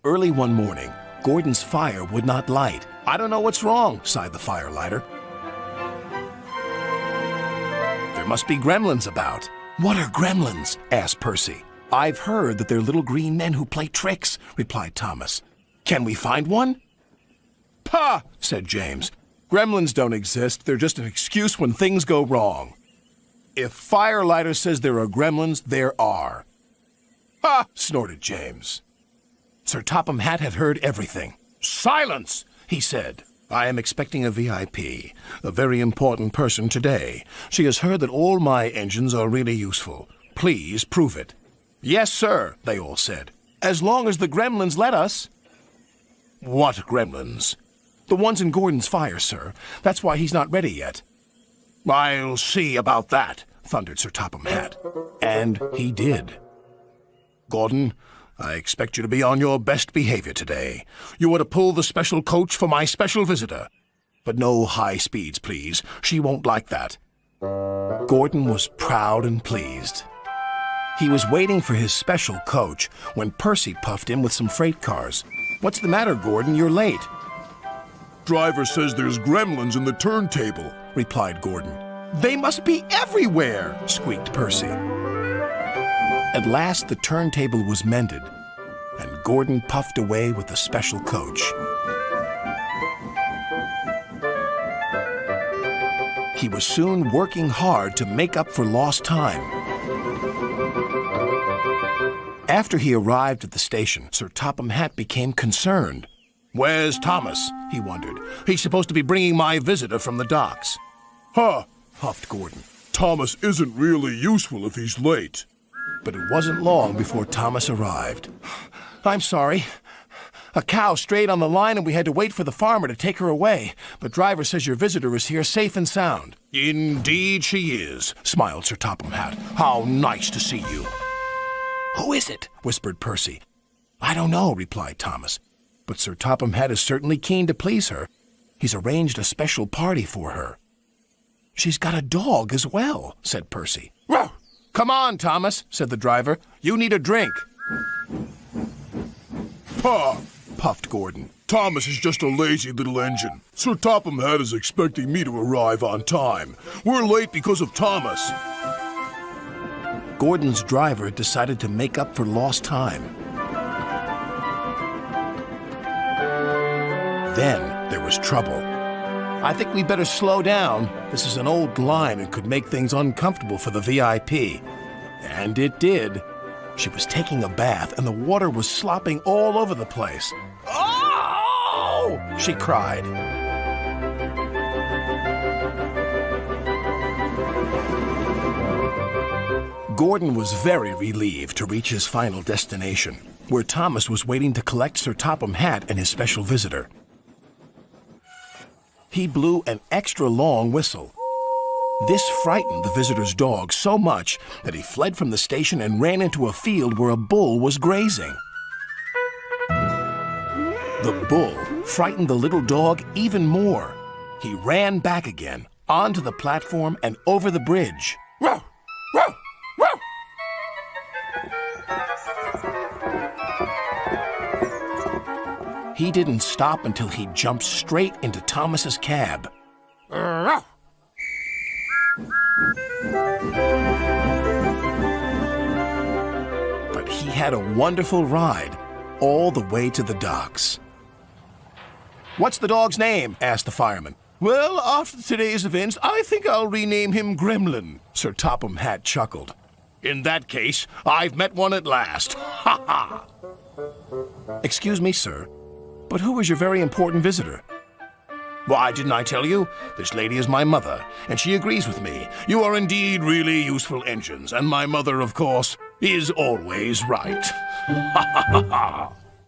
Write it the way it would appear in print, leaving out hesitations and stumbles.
Early one morning, Gordon's fire would not light. "I don't know what's wrong," sighed the firelighter. "There must be gremlins about." "What are gremlins?" asked Percy. "I've heard that they're little green men who play tricks," replied Thomas. "Can we find one?" "Pah!" said James. "Gremlins don't exist. They're just an excuse when things go wrong. If Firelighter says there are gremlins, there are." "Ha!" snorted James. Sir Topham Hatt had heard everything. "Silence!" he said. "I am expecting a VIP, a very important person today. She has heard that all my engines are really useful. Please prove it." "Yes, sir," they all said. "As long as the gremlins let us." "What gremlins?" "The ones in Gordon's fire, sir. That's why he's not ready yet." "I'll see about that," thundered Sir Topham Hatt. And he did. "Gordon, I expect you to be on your best behavior today. You are to pull the special coach for my special visitor. But no high speeds, please. She won't like that." Gordon was proud and pleased. He was waiting for his special coach when Percy puffed in with some freight cars. "What's the matter, Gordon? You're late." "Driver says there's gremlins in the turntable," replied Gordon. "They must be everywhere," squeaked Percy. At last the turntable was mended, and Gordon puffed away with the special coach. He was soon working hard to make up for lost time. After he arrived at the station, Sir Topham Hatt became concerned. "Where's Thomas?" he wondered. "He's supposed to be bringing my visitor from the docks." "Huh," huffed Gordon. "Thomas isn't really useful if he's late." But it wasn't long before Thomas arrived. "I'm sorry. A cow strayed on the line and we had to wait for the farmer to take her away. But driver says your visitor is here safe and sound." "Indeed she is," smiled Sir Topham Hatt. "How nice to see you." "Who is it?" whispered Percy. "I don't know," replied Thomas. "But Sir Topham Hatt is certainly keen to please her. He's arranged a special party for her." "She's got a dog as well," said Percy. "Row! "Come on, Thomas," said the driver. "You need a drink." Pah!" puffed Gordon. "Thomas is just a lazy little engine. Sir Topham Hatt is expecting me to arrive on time. We're late because of Thomas." Gordon's driver decided to make up for lost time. Then there was trouble. "I think we better slow down. This is an old line and could make things uncomfortable for the VIP." And it did. She was taking a bath and the water was slopping all over the place. "Oh!" she cried. Gordon was very relieved to reach his final destination, where Thomas was waiting to collect Sir Topham Hatt and his special visitor. He blew an extra long whistle. This frightened the visitor's dog so much that he fled from the station and ran into a field where a bull was grazing. The bull frightened the little dog even more. He ran back again, onto the platform and over the bridge. "Row! Row! Row!" He didn't stop until he jumped straight into Thomas's cab. "Row!" But he had a wonderful ride, all the way to the docks. "What's the dog's name?" asked the fireman. "Well, after today's events, I think I'll rename him Gremlin," Sir Topham Hatt chuckled. "In that case, I've met one at last. Ha ha!" "Excuse me, sir, but who is your very important visitor?" "Why, didn't I tell you? This lady is my mother, and she agrees with me. You are indeed really useful engines, and my mother, of course, is always right." Ha ha ha ha!